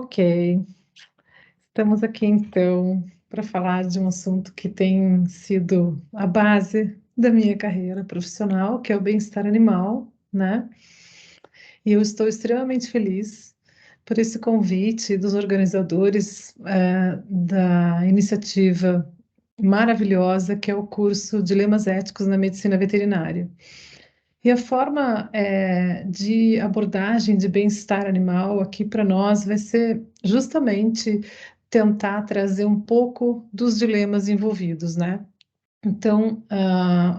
Ok, estamos aqui então para falar de um assunto que tem sido a base da minha carreira profissional, que é o bem-estar animal, né? E eu estou extremamente feliz por esse convite dos organizadores da iniciativa maravilhosa que é o curso Dilemas Éticos na Medicina Veterinária. E a forma de abordagem de bem-estar animal aqui para nós vai ser justamente tentar trazer um pouco dos dilemas envolvidos, né? Então,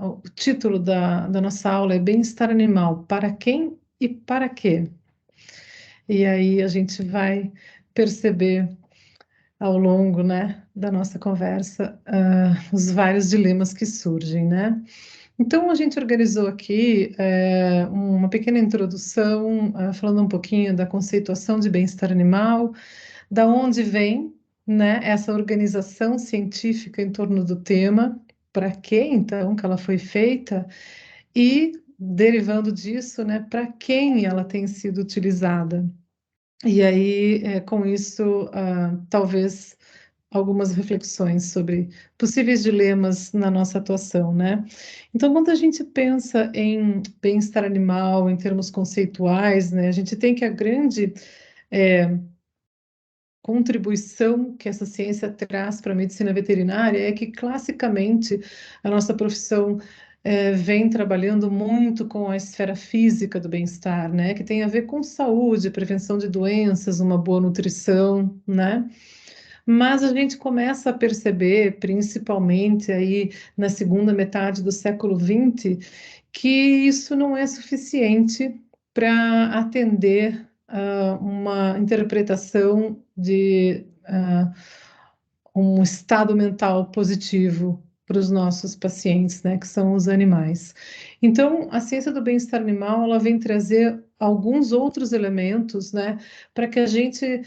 o título da nossa aula é Bem-estar animal, para quem e para quê? E aí a gente vai perceber ao longo, né, da nossa conversa, os vários dilemas que surgem, né? Então, a gente organizou aqui uma pequena introdução, falando um pouquinho da conceituação de bem-estar animal, da onde vem, né, essa organização científica em torno do tema, para que então que ela foi feita e, derivando disso, né, para quem ela tem sido utilizada. E aí, com isso, talvez algumas reflexões sobre possíveis dilemas na nossa atuação, né? Então, quando a gente pensa em bem-estar animal, em termos conceituais, né, a gente tem que a grande contribuição que essa ciência traz para a medicina veterinária é que, classicamente, a nossa profissão vem trabalhando muito com a esfera física do bem-estar, né? Que tem a ver com saúde, prevenção de doenças, uma boa nutrição, né? Mas a gente começa a perceber, principalmente aí na segunda metade do século XX, que isso não é suficiente para atender uma interpretação de um estado mental positivo para os nossos pacientes, né, que são os animais. Então, a ciência do bem-estar animal, ela vem trazer alguns outros elementos, né, para que a gente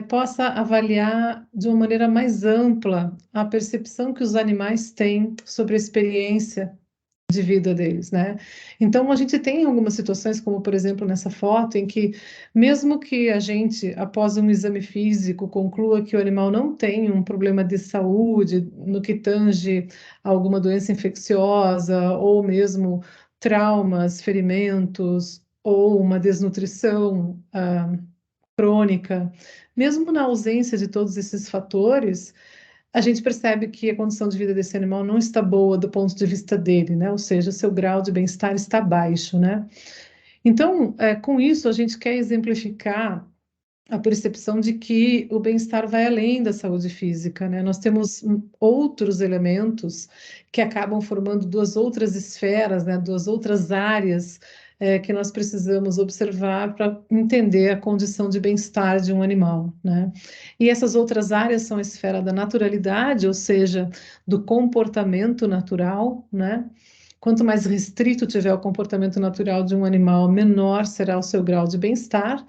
possa avaliar de uma maneira mais ampla a percepção que os animais têm sobre a experiência de vida deles, né? Então a gente tem algumas situações, como por exemplo nessa foto, em que mesmo que a gente, após um exame físico, conclua que o animal não tem um problema de saúde no que tange a alguma doença infecciosa ou mesmo traumas, ferimentos ou uma desnutrição crônica, mesmo na ausência de todos esses fatores, a gente percebe que a condição de vida desse animal não está boa do ponto de vista dele, né? Ou seja, seu grau de bem-estar está baixo, né? Então, com isso, a gente quer exemplificar a percepção de que o bem-estar vai além da saúde física, né? Nós temos outros elementos que acabam formando duas outras esferas, né? Duas outras áreas que nós precisamos observar para entender a condição de bem-estar de um animal, né? E essas outras áreas são a esfera da naturalidade, ou seja, do comportamento natural, né? Quanto mais restrito tiver o comportamento natural de um animal, menor será o seu grau de bem-estar.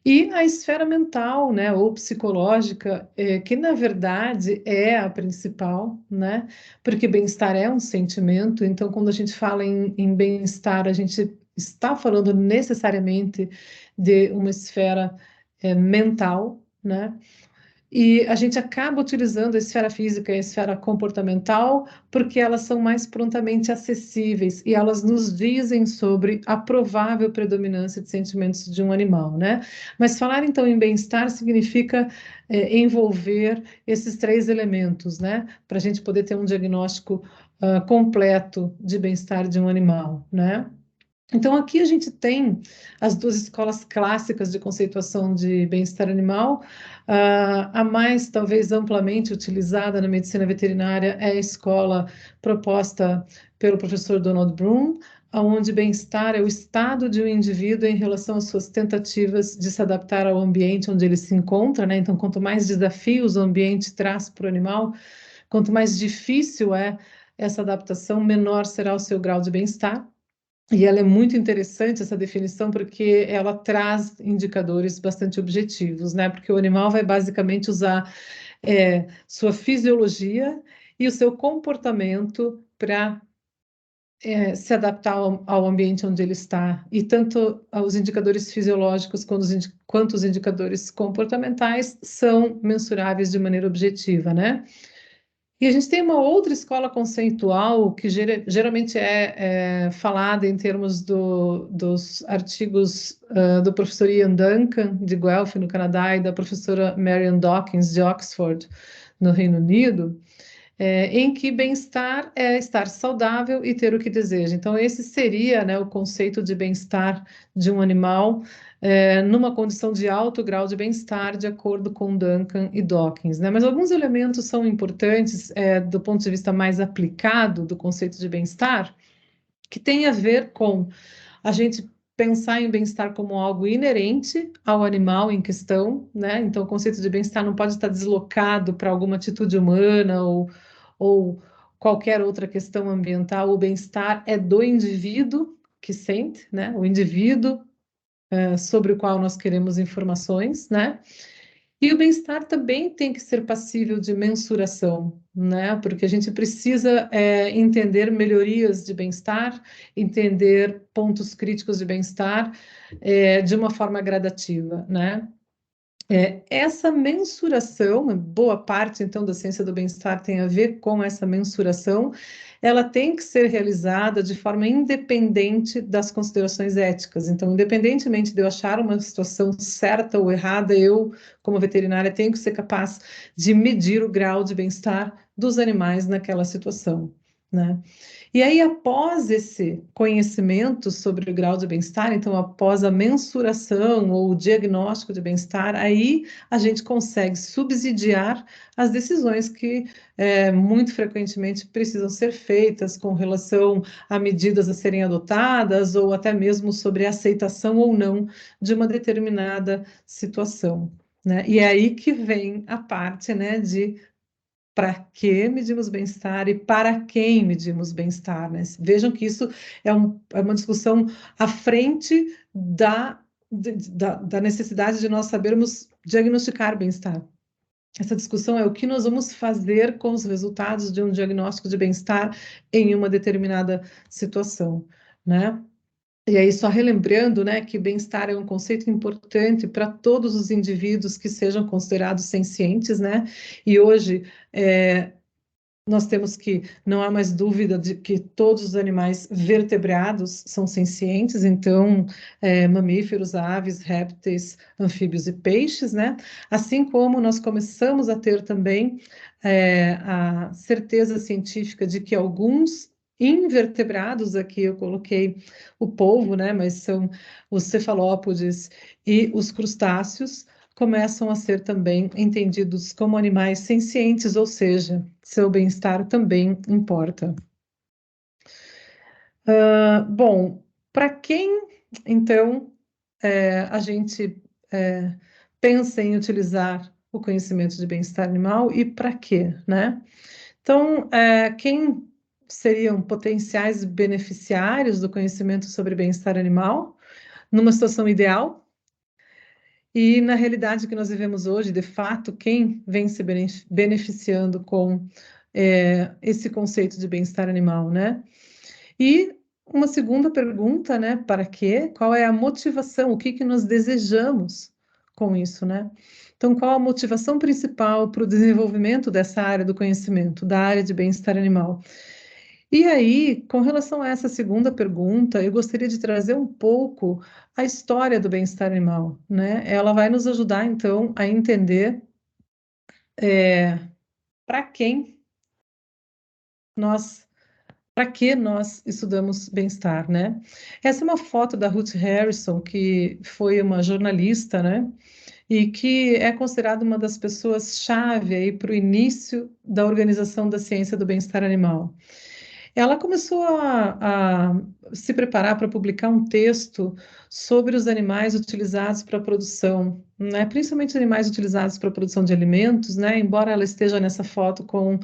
E a esfera mental, né, ou psicológica, que na verdade é a principal, né, porque bem-estar é um sentimento, então quando a gente fala em bem-estar, a gente está falando necessariamente de uma esfera mental, né, e a gente acaba utilizando a esfera física e a esfera comportamental porque elas são mais prontamente acessíveis e elas nos dizem sobre a provável predominância de sentimentos de um animal, né? Mas falar então em bem-estar significa envolver esses três elementos, né? Para a gente poder ter um diagnóstico completo de bem-estar de um animal, né? Então, aqui a gente tem as duas escolas clássicas de conceituação de bem-estar animal. A mais, talvez, amplamente utilizada na medicina veterinária é a escola proposta pelo professor Donald Bloom, onde bem-estar é o estado de um indivíduo em relação às suas tentativas de se adaptar ao ambiente onde ele se encontra, né? Então, quanto mais desafios o ambiente traz para o animal, quanto mais difícil é essa adaptação, menor será o seu grau de bem-estar. E ela é muito interessante, essa definição, porque ela traz indicadores bastante objetivos, né? Porque o animal vai basicamente usar sua fisiologia e o seu comportamento para se adaptar ao ambiente onde ele está, e tanto os indicadores fisiológicos quanto os indicadores comportamentais são mensuráveis de maneira objetiva, né? E a gente tem uma outra escola conceitual que geralmente é falada em termos dos artigos do professor Ian Duncan, de Guelph, no Canadá, e da professora Marian Dawkins, de Oxford, no Reino Unido, em que bem-estar é estar saudável e ter o que deseja. Então, esse seria, né, o conceito de bem-estar de um animal, numa condição de alto grau de bem-estar, de acordo com Duncan e Dawkins, né? Mas alguns elementos são importantes, do ponto de vista mais aplicado do conceito de bem-estar, que tem a ver com a gente pensar em bem-estar como algo inerente ao animal em questão, né? Então, o conceito de bem-estar não pode estar deslocado para alguma atitude humana ou qualquer outra questão ambiental. O bem-estar é do indivíduo que sente, né? O indivíduo sobre o qual nós queremos informações, né? E o bem-estar também tem que ser passível de mensuração, né? Porque a gente precisa entender melhorias de bem-estar, entender pontos críticos de bem-estar de uma forma gradativa, né? Essa mensuração, boa parte então da ciência do bem-estar tem a ver com essa mensuração, ela tem que ser realizada de forma independente das considerações éticas. Então, independentemente de eu achar uma situação certa ou errada, eu, como veterinária, tenho que ser capaz de medir o grau de bem-estar dos animais naquela situação, né? E aí, após esse conhecimento sobre o grau de bem-estar, então, após a mensuração ou o diagnóstico de bem-estar, aí a gente consegue subsidiar as decisões que muito frequentemente precisam ser feitas com relação a medidas a serem adotadas ou até mesmo sobre a aceitação ou não de uma determinada situação, né? E é aí que vem a parte, né, de para que medimos bem-estar e para quem medimos bem-estar, né? Vejam que isso é uma discussão à frente da necessidade de nós sabermos diagnosticar bem-estar. Essa discussão é o que nós vamos fazer com os resultados de um diagnóstico de bem-estar em uma determinada situação, né? E aí, só relembrando, né, que bem-estar é um conceito importante para todos os indivíduos que sejam considerados sencientes, né? E hoje, nós temos que, não há mais dúvida de que todos os animais vertebrados são sencientes, então, mamíferos, aves, répteis, anfíbios e peixes, né? Assim como nós começamos a ter também a certeza científica de que alguns invertebrados, aqui eu coloquei o polvo, né? Mas são os cefalópodes e os crustáceos, começam a ser também entendidos como animais sencientes, ou seja, seu bem-estar também importa. Bom, para quem, então, a gente pensa em utilizar o conhecimento de bem-estar animal e para quê, né? Então, quem seriam potenciais beneficiários do conhecimento sobre bem-estar animal numa situação ideal? E na realidade que nós vivemos hoje, de fato, quem vem se beneficiando com esse conceito de bem-estar animal, né? E uma segunda pergunta, né? Para quê? Qual é a motivação? O que que nós desejamos com isso, né? Então, qual a motivação principal para o desenvolvimento dessa área do conhecimento, da área de bem-estar animal? E aí, com relação a essa segunda pergunta, eu gostaria de trazer um pouco a história do bem-estar animal, né? Ela vai nos ajudar, então, a entender para quem nós, para que nós estudamos bem-estar, né? Essa é uma foto da Ruth Harrison, que foi uma jornalista, né? E que é considerada uma das pessoas-chave aí para o início da organização da ciência do bem-estar animal. Ela começou a se preparar para publicar um texto sobre os animais utilizados para a produção, né? Principalmente animais utilizados para a produção de alimentos, né? Embora ela esteja nessa foto com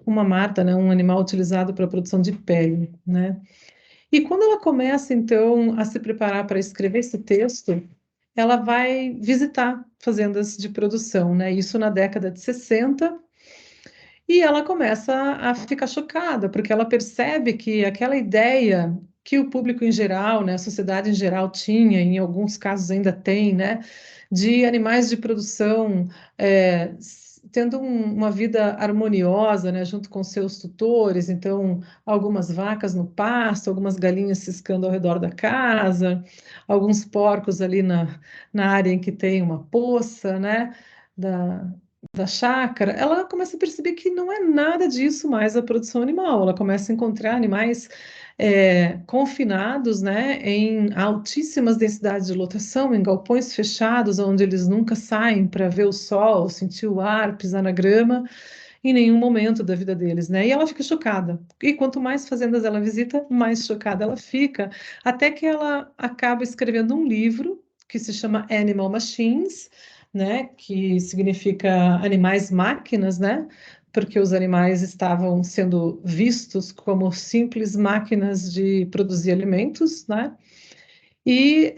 uma marta, né? Um animal utilizado para a produção de pele, né? E quando ela começa, então, a se preparar para escrever esse texto, ela vai visitar fazendas de produção, né? Isso na década de 60. E ela começa a ficar chocada, porque ela percebe que aquela ideia que o público em geral, né, a sociedade em geral tinha, em alguns casos ainda tem, né, de animais de produção tendo uma vida harmoniosa, né, junto com seus tutores, então algumas vacas no pasto, algumas galinhas ciscando ao redor da casa, alguns porcos ali na área em que tem uma poça, né, da chácara, ela começa a perceber que não é nada disso mais a produção animal. Ela começa a encontrar animais confinados, né, em altíssimas densidades de lotação, em galpões fechados, onde eles nunca saem para ver o sol, sentir o ar, pisar na grama, em nenhum momento da vida deles, né? E ela fica chocada. E quanto mais fazendas ela visita, mais chocada ela fica, até que ela acaba escrevendo um livro que se chama Animal Machines, né? Que significa animais máquinas, né? Porque os animais estavam sendo vistos como simples máquinas de produzir alimentos, né? E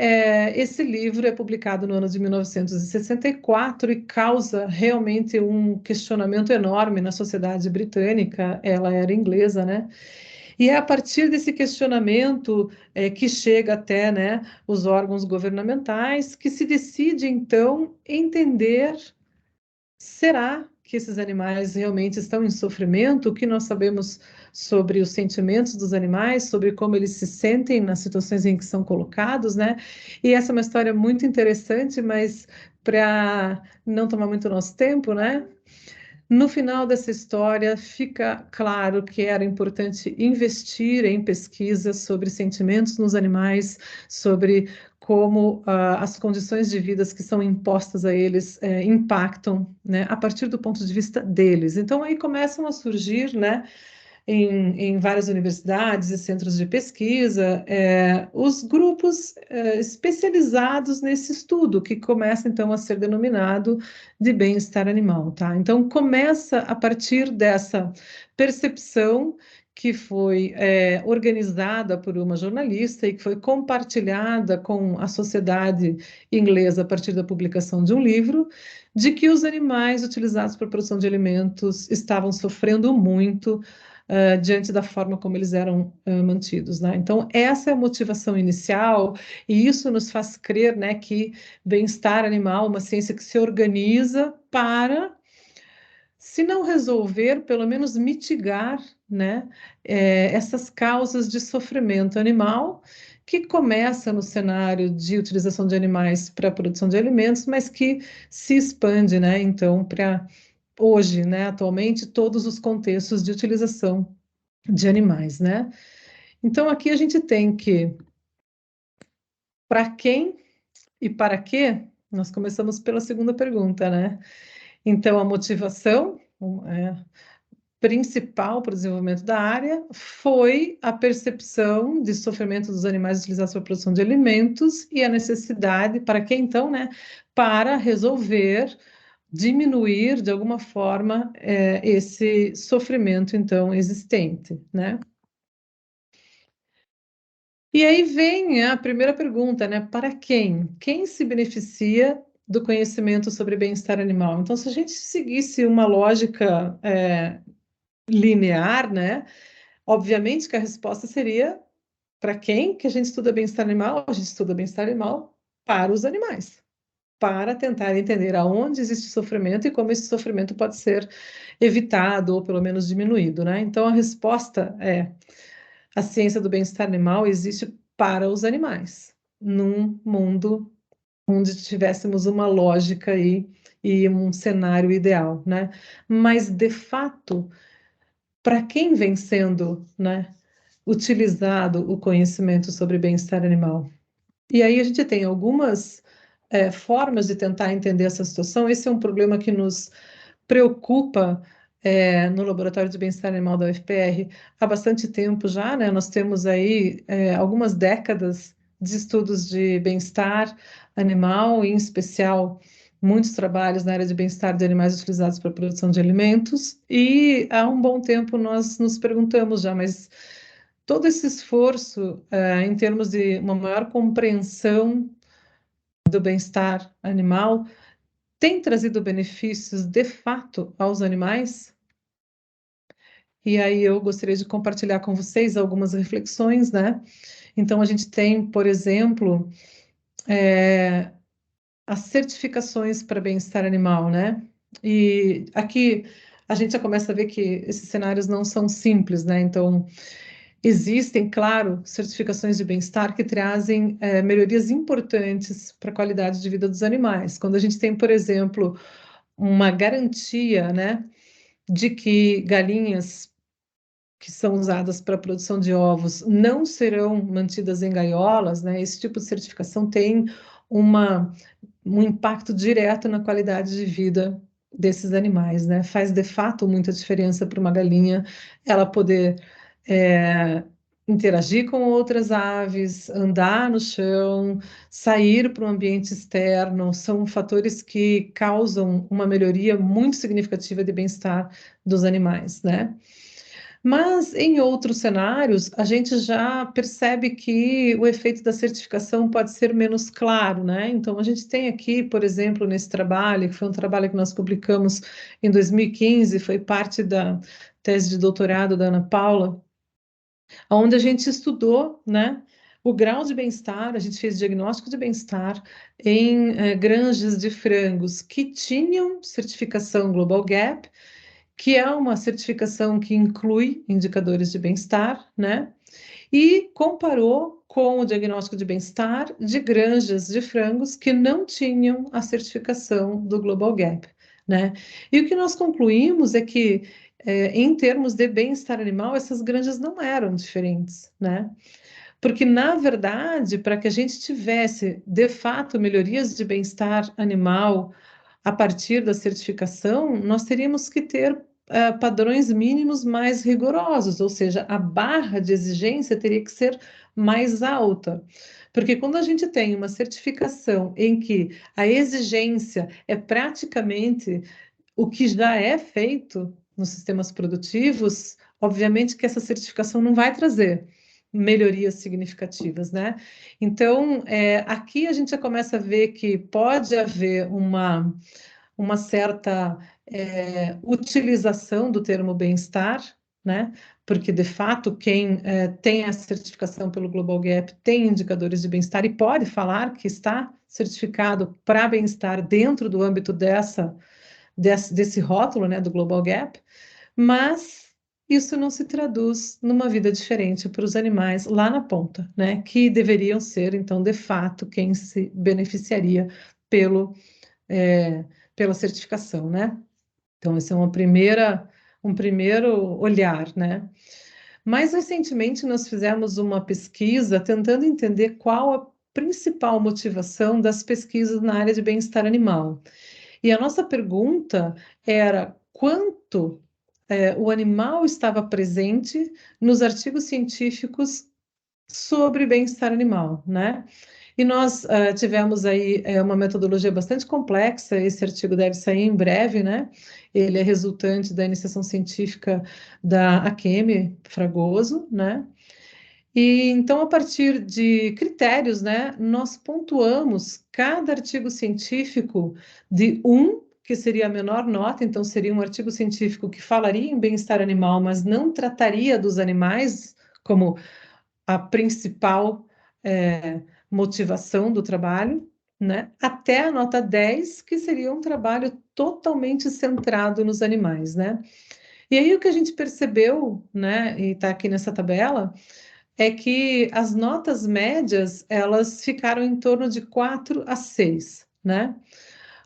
esse livro é publicado no ano de 1964 e causa realmente um questionamento enorme na sociedade britânica. Ela era inglesa, né? E é a partir desse questionamento que chega até, né, os órgãos governamentais que se decide, então, entender: será que esses animais realmente estão em sofrimento? O que nós sabemos sobre os sentimentos dos animais, sobre como eles se sentem nas situações em que são colocados, né? E essa é uma história muito interessante, mas para não tomar muito nosso tempo, né? No final dessa história, fica claro que era importante investir em pesquisas sobre sentimentos nos animais, sobre como as condições de vida que são impostas a eles impactam, né, a partir do ponto de vista deles. Então, aí começam a surgir, né, em várias universidades e centros de pesquisa, os grupos especializados nesse estudo, que começa então a ser denominado de bem-estar animal, tá? Então começa a partir dessa percepção que foi organizada por uma jornalista e que foi compartilhada com a sociedade inglesa a partir da publicação de um livro, de que os animais utilizados para a produção de alimentos estavam sofrendo muito diante da forma como eles eram mantidos, né? Então, essa é a motivação inicial, e isso nos faz crer, né, que bem-estar animal é uma ciência que se organiza para, se não resolver, pelo menos mitigar, né, essas causas de sofrimento animal, que começa no cenário de utilização de animais para a produção de alimentos, mas que se expande, né, então, para hoje, né, atualmente, todos os contextos de utilização de animais, né? Então aqui a gente tem que para quem e para quê, nós começamos pela segunda pergunta, né? Então a motivação principal para o desenvolvimento da área foi a percepção de sofrimento dos animais utilizados para a produção de alimentos e a necessidade, para quem então, né? Para resolver diminuir de alguma forma esse sofrimento então existente, né? E aí vem a primeira pergunta, né? Para quem? Quem se beneficia do conhecimento sobre bem-estar animal? Então, se a gente seguisse uma lógica linear, né? Obviamente que a resposta seria para quem que a gente estuda bem-estar animal? A gente estuda bem-estar animal para os animais, para tentar entender aonde existe sofrimento e como esse sofrimento pode ser evitado ou pelo menos diminuído, né? Então, a resposta é: a ciência do bem-estar animal existe para os animais, num mundo onde tivéssemos uma lógica aí e um cenário ideal, né? Mas, de fato, para quem vem sendo, né, utilizado o conhecimento sobre bem-estar animal? E aí a gente tem algumas formas de tentar entender essa situação. Esse é um problema que nos preocupa no Laboratório de Bem-Estar Animal da UFPR há bastante tempo já, né? Nós temos aí algumas décadas de estudos de bem-estar animal, em especial muitos trabalhos na área de bem-estar de animais utilizados para a produção de alimentos, e há um bom tempo nós nos perguntamos já, mas todo esse esforço em termos de uma maior compreensão do bem-estar animal tem trazido benefícios de fato aos animais? e aí eu gostaria de compartilhar com vocês algumas reflexões, né? Então, a gente tem, por exemplo, as certificações para bem-estar animal, né? E aqui a gente já começa a ver que esses cenários não são simples, né? Então, existem, claro, certificações de bem-estar que trazem melhorias importantes para a qualidade de vida dos animais. Quando a gente tem, por exemplo, uma garantia, né, de que galinhas que são usadas para a produção de ovos não serão mantidas em gaiolas, né? Esse tipo de certificação tem uma, um impacto direto na qualidade de vida desses animais, né? Faz de fato muita diferença para uma galinha ela poder é, interagir com outras aves, andar no chão, sair para o ambiente externo, são fatores que causam uma melhoria muito significativa de bem-estar dos animais, né? Mas em outros cenários, a gente já percebe que o efeito da certificação pode ser menos claro, né? Então, a gente tem aqui, por exemplo, nesse trabalho, que foi um trabalho que nós publicamos em 2015, foi parte da tese de doutorado da Ana Paula, onde a gente estudou, né, o grau de bem-estar, a gente fez diagnóstico de bem-estar em granjas de frangos que tinham certificação Global Gap, que é uma certificação que inclui indicadores de bem-estar, né? E comparou com o diagnóstico de bem-estar de granjas de frangos que não tinham a certificação do Global Gap, né? E o que nós concluímos é que, em termos de bem-estar animal, essas granjas não eram diferentes, né? Porque, na verdade, para que a gente tivesse, de fato, melhorias de bem-estar animal a partir da certificação, nós teríamos que ter padrões mínimos mais rigorosos, ou seja, a barra de exigência teria que ser mais alta. Porque quando a gente tem uma certificação em que a exigência é praticamente o que já é feito nos sistemas produtivos, obviamente que essa certificação não vai trazer melhorias significativas, né? Então, aqui a gente já começa a ver que pode haver uma certa utilização do termo bem-estar, né? Porque, de fato, quem tem a certificação pelo Global Gap tem indicadores de bem-estar e pode falar que está certificado para bem-estar dentro do âmbito desse rótulo, né, do Global Gap, mas isso não se traduz numa vida diferente para os animais lá na ponta, né, que deveriam ser, então, de fato, quem se beneficiaria pelo pela certificação, né? Então, esse é um primeiro olhar, né? Mais recentemente, nós fizemos uma pesquisa tentando entender qual a principal motivação das pesquisas na área de bem-estar animal. E a nossa pergunta era quanto o animal estava presente nos artigos científicos sobre bem-estar animal, né? E nós tivemos aí uma metodologia bastante complexa, esse artigo deve sair em breve, né? Ele é resultante da iniciação científica da Akemi Fragoso, né? E então, a partir de critérios, né, nós pontuamos cada artigo científico de um, que seria a menor nota, então seria um artigo científico que falaria em bem-estar animal, mas não trataria dos animais como a principal motivação do trabalho, né? Até a nota 10, que seria um trabalho totalmente centrado nos animais, né? E aí o que a gente percebeu, né, e está aqui nessa tabela, é que as notas médias, elas ficaram em torno de 4 a 6, né?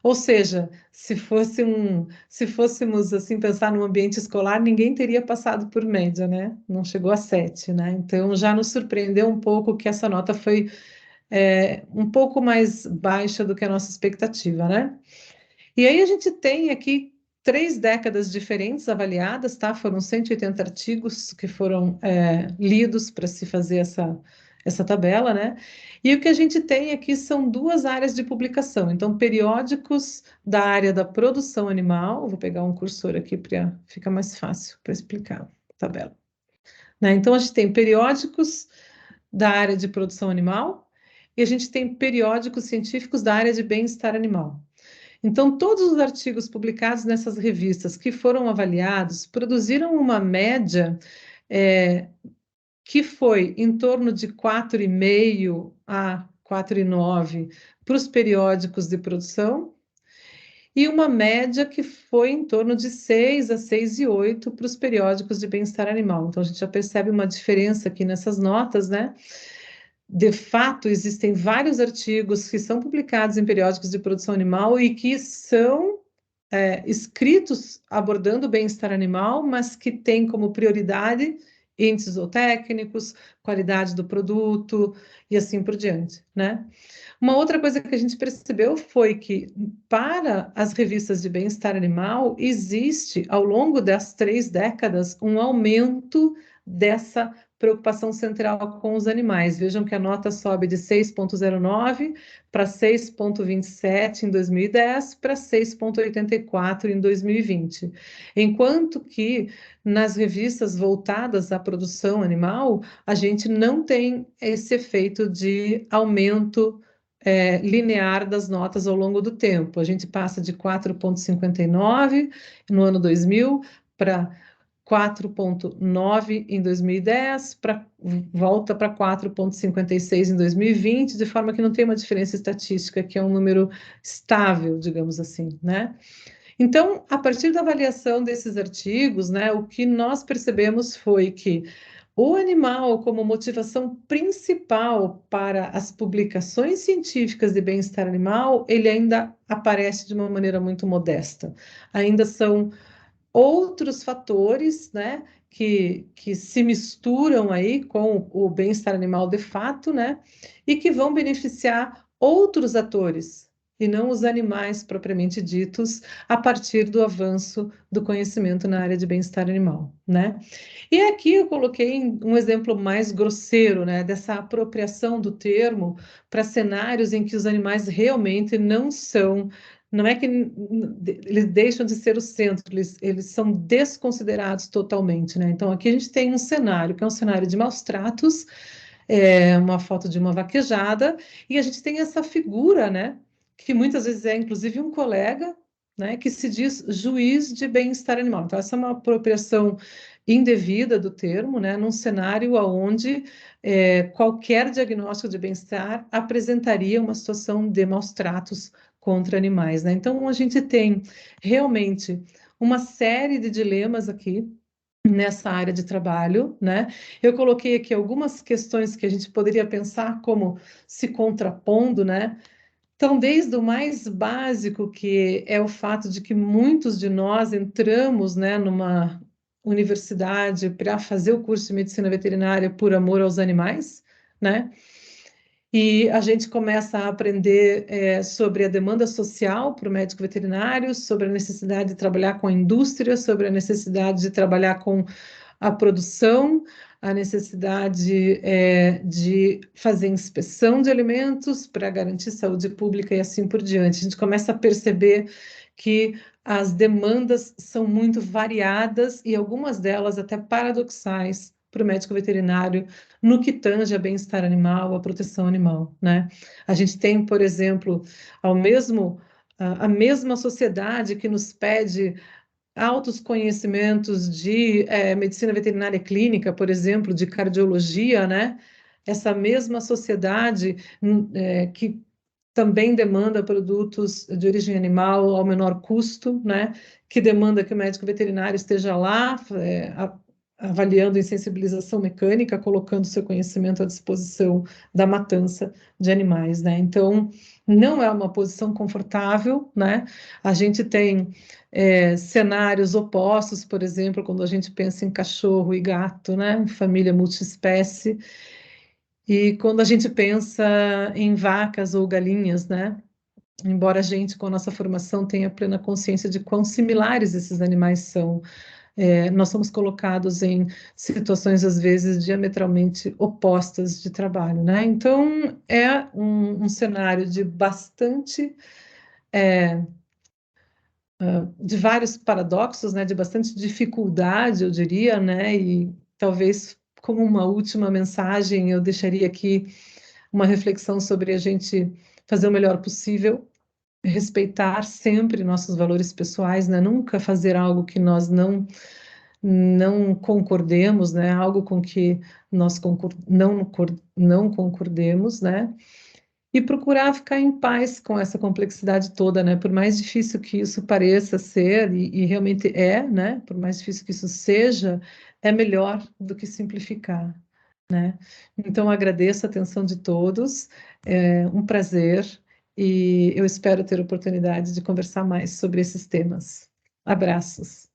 Ou seja, se fôssemos assim pensar no ambiente escolar, ninguém teria passado por média, né? Não chegou a 7, né? Então já nos surpreendeu um pouco que essa nota foi um pouco mais baixa do que a nossa expectativa, né? E aí a gente tem aqui 3 décadas diferentes avaliadas, tá? Foram 180 artigos que foram lidos para se fazer essa tabela, né? E o que a gente tem aqui são 2 áreas de publicação. Então, periódicos da área da produção animal, vou pegar um cursor aqui para ficar mais fácil para explicar a tabela. Né? Então, a gente tem periódicos da área de produção animal e a gente tem periódicos científicos da área de bem-estar animal. Então, todos os artigos publicados nessas revistas que foram avaliados produziram uma média é, que foi em torno de 4,5 a 4,9 para os periódicos de produção, e uma média que foi em torno de 6 a 6,8 para os periódicos de bem-estar animal. Então, a gente já percebe uma diferença aqui nessas notas, né? De fato, existem vários artigos que são publicados em periódicos de produção animal e que são escritos abordando o bem-estar animal, mas que têm como prioridade índices zootécnicos, qualidade do produto e assim por diante, né? Uma outra coisa que a gente percebeu foi que, para as revistas de bem-estar animal, existe, ao longo das 3 décadas, um aumento dessa preocupação central com os animais. Vejam que a nota sobe de 6,09 para 6,27 em 2010 para 6,84 em 2020. Enquanto que nas revistas voltadas à produção animal, a gente não tem esse efeito de aumento linear das notas ao longo do tempo. A gente passa de 4,59 no ano 2000 para 4,9 em 2010, volta para 4,56 em 2020, de forma que não tem uma diferença estatística, que é um número estável, digamos assim, né? Então, a partir da avaliação desses artigos, né, o que nós percebemos foi que o animal, como motivação principal para as publicações científicas de bem-estar animal, ele ainda aparece de uma maneira muito modesta. Ainda são outros fatores, né, que se misturam aí com o bem-estar animal de fato, né, e que vão beneficiar outros atores, e não os animais propriamente ditos, a partir do avanço do conhecimento na área de bem-estar animal, né? E aqui eu coloquei um exemplo mais grosseiro, né, dessa apropriação do termo para cenários em que os animais realmente não são, não é que eles deixam de ser o centro, eles são desconsiderados totalmente, né? Então aqui a gente tem um cenário, que é um cenário de maus tratos, uma foto de uma vaquejada, e a gente tem essa figura, né, que muitas vezes é inclusive um colega, né, que se diz juiz de bem-estar animal. Então, essa é uma apropriação indevida do termo, né, num cenário onde qualquer diagnóstico de bem-estar apresentaria uma situação de maus tratos contra animais, né? Então, a gente tem realmente uma série de dilemas aqui nessa área de trabalho, né? Eu coloquei aqui algumas questões que a gente poderia pensar como se contrapondo, né? Então, desde o mais básico, que é o fato de que muitos de nós entramos, né, numa universidade para fazer o curso de medicina veterinária por amor aos animais, né? E a gente começa a aprender sobre a demanda social para o médico veterinário, sobre a necessidade de trabalhar com a indústria, sobre a necessidade de trabalhar com a produção, a necessidade de fazer inspeção de alimentos para garantir saúde pública e assim por diante. A gente começa a perceber que as demandas são muito variadas e algumas delas até paradoxais para o médico veterinário no que tange a bem-estar animal, a proteção animal, né? A gente tem, por exemplo, a mesma sociedade que nos pede altos conhecimentos de medicina veterinária clínica, por exemplo, de cardiologia, né? Essa mesma sociedade que também demanda produtos de origem animal ao menor custo, né? Que demanda que o médico veterinário esteja lá, avaliando em sensibilização mecânica, colocando seu conhecimento à disposição da matança de animais, né? Então, não é uma posição confortável, né? A gente tem cenários opostos, por exemplo, quando a gente pensa em cachorro e gato, né? Família multiespécie, e quando a gente pensa em vacas ou galinhas, né? Embora a gente, com a nossa formação, tenha plena consciência de quão similares esses animais são, nós somos colocados em situações, às vezes, diametralmente opostas de trabalho, né? Então, é um cenário de bastante, de vários paradoxos, né? De bastante dificuldade, eu diria, né? E talvez, como uma última mensagem, eu deixaria aqui uma reflexão sobre a gente fazer o melhor possível respeitar sempre nossos valores pessoais, né? Nunca fazer algo que nós não concordemos, né? Algo com que nós não concordemos, né? E procurar ficar em paz com essa complexidade toda, né? Por mais difícil que isso pareça ser, e realmente é, né? Por mais difícil que isso seja, é melhor do que simplificar, né? Então, agradeço a atenção de todos, é um prazer, e eu espero ter oportunidade de conversar mais sobre esses temas. Abraços.